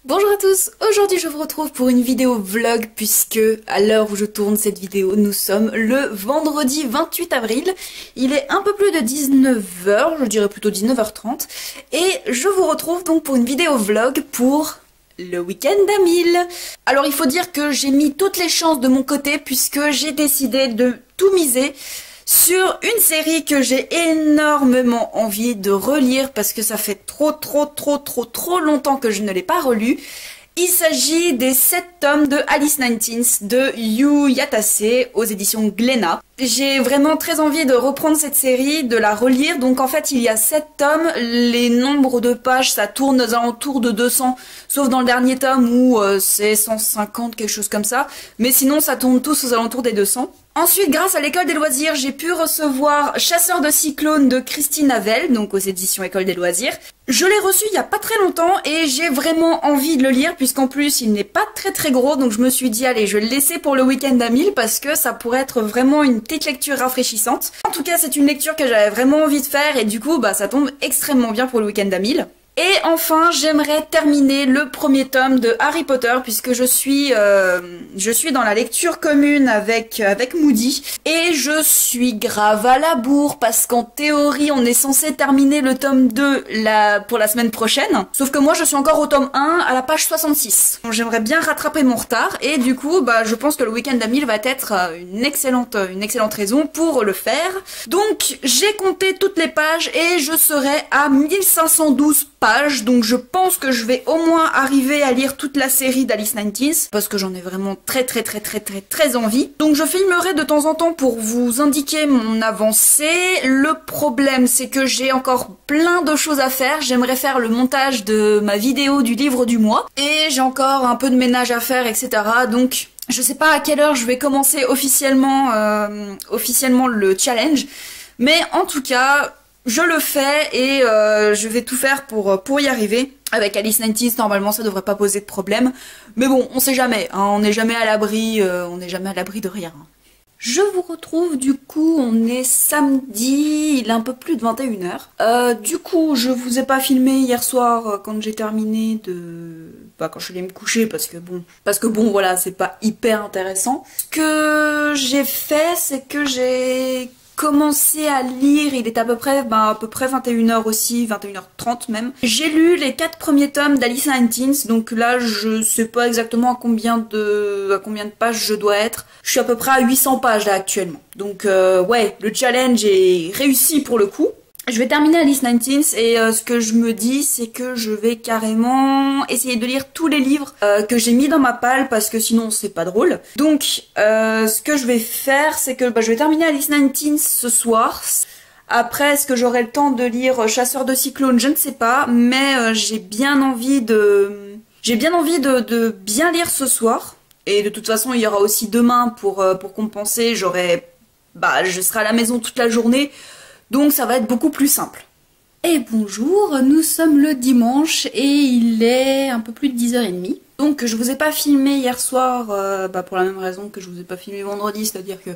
Bonjour à tous, aujourd'hui je vous retrouve pour une vidéo vlog puisque à l'heure où je tourne cette vidéo, nous sommes le vendredi 28 avril. Il est un peu plus de 19h, je dirais plutôt 19h30 et je vous retrouve donc pour une vidéo vlog pour le week-end d'Amil. Alors il faut dire que j'ai mis toutes les chances de mon côté puisque j'ai décidé de tout miser sur une série que j'ai énormément envie de relire parce que ça fait trop longtemps que je ne l'ai pas relu. Il s'agit des 7 tomes de Alice 19 de Yu Yatase aux éditions Glénat. J'ai vraiment très envie de reprendre cette série, de la relire. Donc en fait il y a 7 tomes, les nombres de pages ça tourne aux alentours de 200, sauf dans le dernier tome où c'est 150, quelque chose comme ça. Mais sinon ça tourne tous aux alentours des 200. Ensuite, grâce à l'école des loisirs, j'ai pu recevoir Chasseur de cyclones de Christine Havel, donc aux éditions École des loisirs. Je l'ai reçu il y a pas très longtemps et j'ai vraiment envie de le lire puisqu'en plus il n'est pas très gros, donc je me suis dit allez, je vais le laisser pour le week-end d'Amil parce que ça pourrait être vraiment une petite lecture rafraîchissante. En tout cas, c'est une lecture que j'avais vraiment envie de faire et du coup, ça tombe extrêmement bien pour le week-end d'Amil. Et enfin, j'aimerais terminer le premier tome de Harry Potter puisque je suis dans la lecture commune avec Moody et je suis grave à la bourre parce qu'en théorie, on est censé terminer le tome 2 pour la semaine prochaine. Sauf que moi, je suis encore au tome 1 à la page 66. Donc, j'aimerais bien rattraper mon retard et du coup, je pense que le week-end d'Amil va être une excellente raison pour le faire. Donc, j'ai compté toutes les pages et je serai à 1512 pages. Donc je pense que je vais au moins arriver à lire toute la série d'Alice 19 parce que j'en ai vraiment très envie. Donc je filmerai de temps en temps pour vous indiquer mon avancée. Le problème c'est que j'ai encore plein de choses à faire. J'aimerais faire le montage de ma vidéo du livre du mois et j'ai encore un peu de ménage à faire, etc. Donc je sais pas à quelle heure je vais commencer officiellement le challenge, mais en tout cas je le fais et je vais tout faire pour y arriver. Avec Alice 19, normalement ça devrait pas poser de problème. Mais bon, on sait jamais, hein, on n'est jamais à l'abri de rien. Je vous retrouve du coup, on est samedi, il est un peu plus de 21h. Du coup, je vous ai pas filmé hier soir quand j'ai terminé quand je suis allée me coucher parce que bon voilà, c'est pas hyper intéressant. Ce que j'ai fait, c'est que j'ai commencé à lire, il est à peu près 21h aussi, 21h30 même. J'ai lu les 4 premiers tomes d'Alice 19, donc là je sais pas exactement à combien de pages je dois être. Je suis à peu près à 800 pages là actuellement. Donc ouais, le challenge est réussi pour le coup. Je vais terminer Alice 19 et ce que je me dis c'est que je vais carrément essayer de lire tous les livres que j'ai mis dans ma palle parce que sinon c'est pas drôle. Donc ce que je vais faire c'est que je vais terminer Alice 19 ce soir. Après, est-ce que j'aurai le temps de lire Chasseur de cyclones? Je ne sais pas, mais j'ai bien envie de bien lire ce soir. Et de toute façon il y aura aussi demain pour compenser, je serai à la maison toute la journée. Donc ça va être beaucoup plus simple. Et bonjour, nous sommes le dimanche et il est un peu plus de 10h30. Donc je vous ai pas filmé hier soir pour la même raison que je vous ai pas filmé vendredi, c'est-à-dire que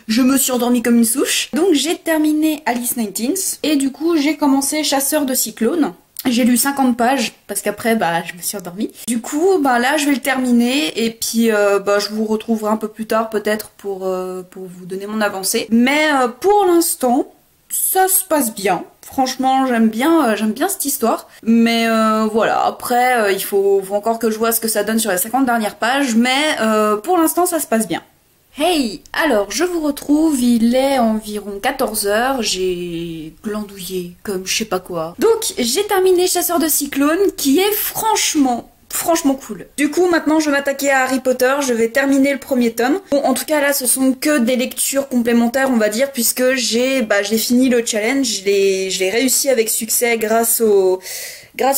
je me suis endormie comme une souche. Donc j'ai terminé Alice 19 et du coup j'ai commencé Chasseur de cyclones. J'ai lu 50 pages parce qu'après je me suis endormie. Du coup là je vais le terminer et puis je vous retrouverai un peu plus tard peut-être pour vous donner mon avancée. Mais pour l'instant ça se passe bien. Franchement, j'aime bien cette histoire. Mais voilà, après, il faut encore que je vois ce que ça donne sur les 50 dernières pages. Mais pour l'instant, ça se passe bien. Hey, alors je vous retrouve, il est environ 14h, j'ai glandouillé comme je sais pas quoi. Donc j'ai terminé Chasseur de cyclones qui est franchement cool. Du coup, maintenant, je vais m'attaquer à Harry Potter, je vais terminer le premier tome. Bon, en tout cas, là, ce sont que des lectures complémentaires, on va dire, puisque j'ai fini le challenge, je l'ai réussi avec succès grâce au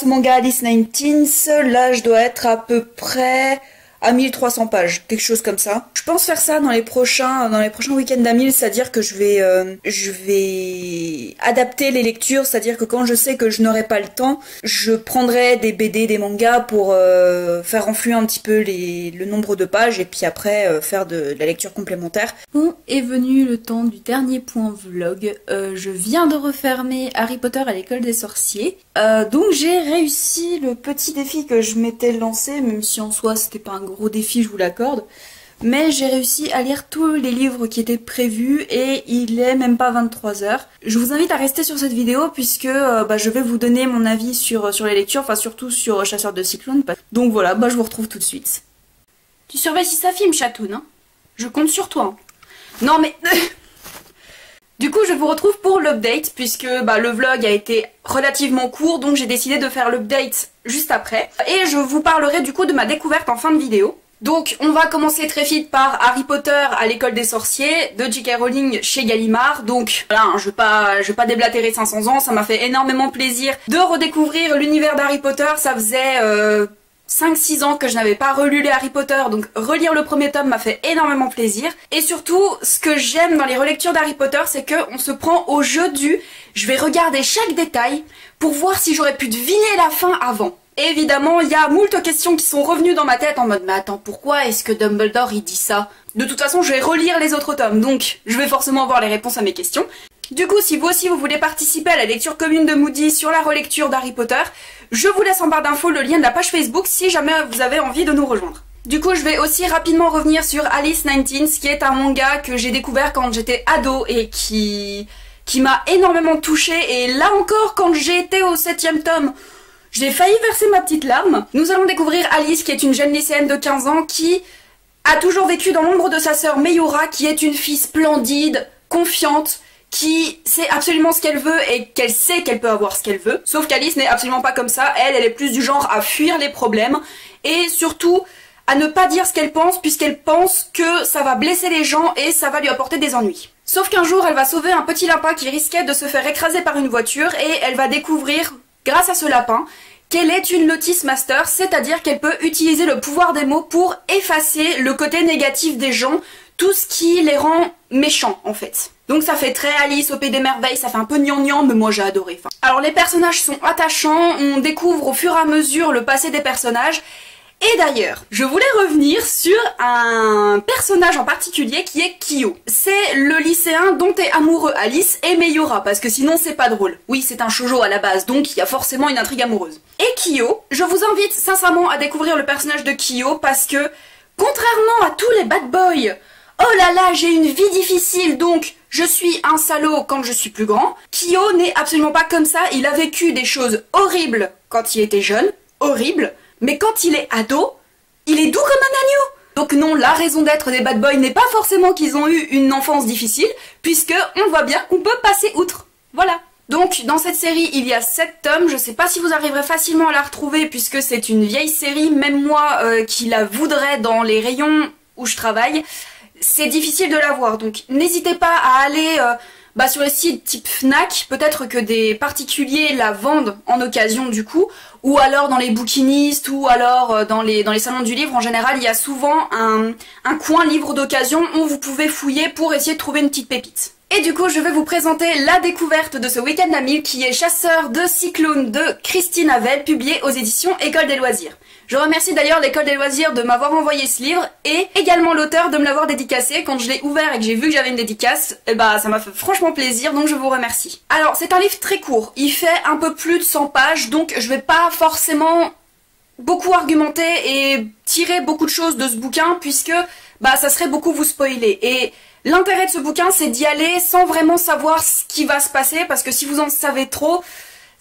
manga Alice 19. Là, je dois être à peu près à 1300 pages, quelque chose comme ça. Je pense faire ça dans les prochains week-ends d'Amil, c'est-à-dire que je vais adapter les lectures, c'est-à-dire que quand je sais que je n'aurai pas le temps, je prendrai des BD, des mangas pour faire enfluer un petit peu le nombre de pages et puis après faire de la lecture complémentaire. Bon, est venu le temps du dernier point vlog. Je viens de refermer Harry Potter à l'école des sorciers. Donc j'ai réussi le petit défi que je m'étais lancé, même si en soi c'était pas un gros défi, je vous l'accorde. Mais j'ai réussi à lire tous les livres qui étaient prévus et il est même pas 23h. Je vous invite à rester sur cette vidéo puisque je vais vous donner mon avis sur les lectures, enfin surtout sur Chasseur de Cyclones. Donc voilà, je vous retrouve tout de suite. Tu surveilles si ça filme, Chatoun, hein? Je compte sur toi. Non mais... Du coup, je vous retrouve pour l'update, puisque le vlog a été relativement court, donc j'ai décidé de faire l'update juste après. Et je vous parlerai du coup de ma découverte en fin de vidéo. Donc, on va commencer très vite par Harry Potter à l'école des sorciers, de J.K. Rowling chez Gallimard. Donc, voilà, je vais pas déblatérer 500 ans, ça m'a fait énormément plaisir de redécouvrir l'univers d'Harry Potter. Ça faisait 5-6 ans que je n'avais pas relu les Harry Potter, donc relire le premier tome m'a fait énormément plaisir. Et surtout, ce que j'aime dans les relectures d'Harry Potter, c'est qu'on se prend au jeu du « je vais regarder chaque détail pour voir si j'aurais pu deviner la fin avant ». Évidemment, il y a moult questions qui sont revenues dans ma tête en mode « mais attends, pourquoi est-ce que Dumbledore il dit ça ?» De toute façon, je vais relire les autres tomes, donc je vais forcément avoir les réponses à mes questions. Du coup, si vous aussi vous voulez participer à la lecture commune de Moody sur la relecture d'Harry Potter, je vous laisse en barre d'infos le lien de la page Facebook si jamais vous avez envie de nous rejoindre. Du coup, je vais aussi rapidement revenir sur Alice 19, qui est un manga que j'ai découvert quand j'étais ado et qui m'a énormément touchée. Et là encore, quand j'ai été au 7e tome, j'ai failli verser ma petite larme. Nous allons découvrir Alice, qui est une jeune lycéenne de 15 ans qui a toujours vécu dans l'ombre de sa sœur Mayura, qui est une fille splendide, confiante, qui sait absolument ce qu'elle veut et qu'elle sait qu'elle peut avoir ce qu'elle veut. Sauf qu'Alice n'est absolument pas comme ça, elle est plus du genre à fuir les problèmes et surtout à ne pas dire ce qu'elle pense puisqu'elle pense que ça va blesser les gens et ça va lui apporter des ennuis. Sauf qu'un jour elle va sauver un petit lapin qui risquait de se faire écraser par une voiture et elle va découvrir, grâce à ce lapin, qu'elle est une Lotus Master, c'est-à-dire qu'elle peut utiliser le pouvoir des mots pour effacer le côté négatif des gens, tout ce qui les rend méchants en fait. Donc ça fait très Alice au Pays des Merveilles, ça fait un peu gnangnan, mais moi j'ai adoré. Alors les personnages sont attachants, on découvre au fur et à mesure le passé des personnages. Et d'ailleurs, je voulais revenir sur un personnage en particulier qui est Kyo. C'est le lycéen dont est amoureux Alice et Mayura, parce que sinon c'est pas drôle. Oui, c'est un shoujo à la base, donc il y a forcément une intrigue amoureuse. Et Kyo, je vous invite sincèrement à découvrir le personnage de Kyo, parce que, contrairement à tous les bad boys, oh là là, j'ai une vie difficile, donc je suis un salaud quand je suis plus grand. Kyo n'est absolument pas comme ça, il a vécu des choses horribles quand il était jeune, horribles, mais quand il est ado, il est doux comme un agneau. Donc non, la raison d'être des bad boys n'est pas forcément qu'ils ont eu une enfance difficile, puisque on voit bien qu'on peut passer outre. Voilà. Donc dans cette série, il y a 7 tomes, je sais pas si vous arriverez facilement à la retrouver, puisque c'est une vieille série, même moi qui la voudrais dans les rayons où je travaille, c'est difficile de la voir, donc n'hésitez pas à aller sur les sites type Fnac, peut-être que des particuliers la vendent en occasion du coup, ou alors dans les bouquinistes, ou alors dans les salons du livre. En général, il y a souvent un coin livre d'occasion où vous pouvez fouiller pour essayer de trouver une petite pépite. Et du coup, je vais vous présenter la découverte de ce week-end d'Amil qui est Chasseur de Cyclones de Christine Havel, publié aux éditions École des Loisirs. Je remercie d'ailleurs l'École des Loisirs de m'avoir envoyé ce livre et également l'auteur de me l'avoir dédicacé. Quand je l'ai ouvert et que j'ai vu que j'avais une dédicace, ça m'a fait franchement plaisir, donc je vous remercie. Alors, c'est un livre très court, il fait un peu plus de 100 pages, donc je vais pas forcément beaucoup argumenter et tirer beaucoup de choses de ce bouquin puisque ça serait beaucoup vous spoiler. Et l'intérêt de ce bouquin, c'est d'y aller sans vraiment savoir ce qui va se passer, parce que si vous en savez trop,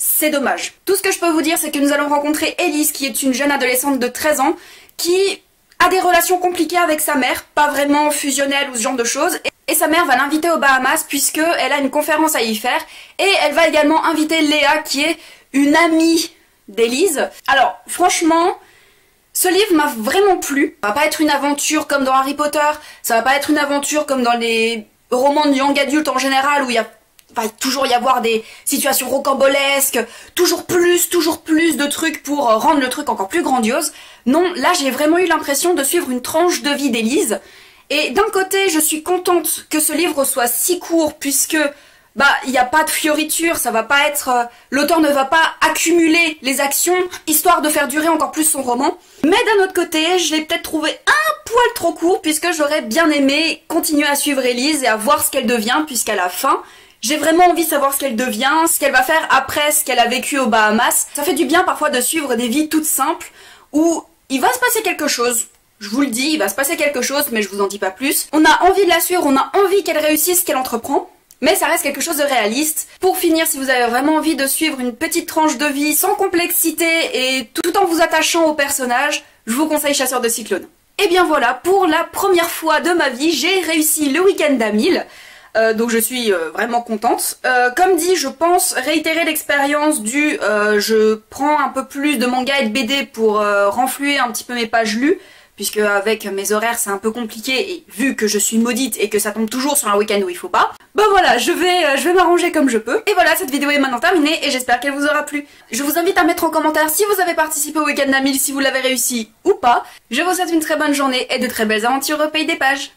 c'est dommage. Tout ce que je peux vous dire, c'est que nous allons rencontrer Elise, qui est une jeune adolescente de 13 ans, qui a des relations compliquées avec sa mère, pas vraiment fusionnelles ou ce genre de choses, et sa mère va l'inviter aux Bahamas, puisqu'elle a une conférence à y faire, et elle va également inviter Léa, qui est une amie d'Elise. Alors, franchement, ce livre m'a vraiment plu. Ça va pas être une aventure comme dans Harry Potter, ça va pas être une aventure comme dans les romans de young adulte en général, où il y a va toujours y avoir des situations rocambolesques, toujours plus de trucs pour rendre le truc encore plus grandiose. Non, là j'ai vraiment eu l'impression de suivre une tranche de vie d'Élise. Et d'un côté, je suis contente que ce livre soit si court puisque il n'y a pas de fioritures, ça va pas être... l'auteur ne va pas accumuler les actions histoire de faire durer encore plus son roman. Mais d'un autre côté, je l'ai peut-être trouvé un poil trop court puisque j'aurais bien aimé continuer à suivre Élise et à voir ce qu'elle devient puisqu'à la fin, j'ai vraiment envie de savoir ce qu'elle devient, ce qu'elle va faire après ce qu'elle a vécu aux Bahamas. Ça fait du bien parfois de suivre des vies toutes simples où il va se passer quelque chose. Je vous le dis, il va se passer quelque chose, mais je vous en dis pas plus. On a envie de la suivre, on a envie qu'elle réussisse ce qu'elle entreprend. Mais ça reste quelque chose de réaliste. Pour finir, si vous avez vraiment envie de suivre une petite tranche de vie sans complexité et tout en vous attachant au personnage, je vous conseille Chasseur de cyclones. Et bien voilà, pour la première fois de ma vie, j'ai réussi le week-end à 1000. Donc je suis vraiment contente. Comme dit, je pense réitérer l'expérience du je prends un peu plus de manga et de BD pour renflouer un petit peu mes pages lues, puisque avec mes horaires c'est un peu compliqué et vu que je suis maudite et que ça tombe toujours sur un week-end où il faut pas, voilà, je vais m'arranger comme je peux. Et voilà, cette vidéo est maintenant terminée et j'espère qu'elle vous aura plu. Je vous invite à mettre en commentaire si vous avez participé au week-end à 1000, si vous l'avez réussi ou pas. Je vous souhaite une très bonne journée et de très belles aventures au pays des pages.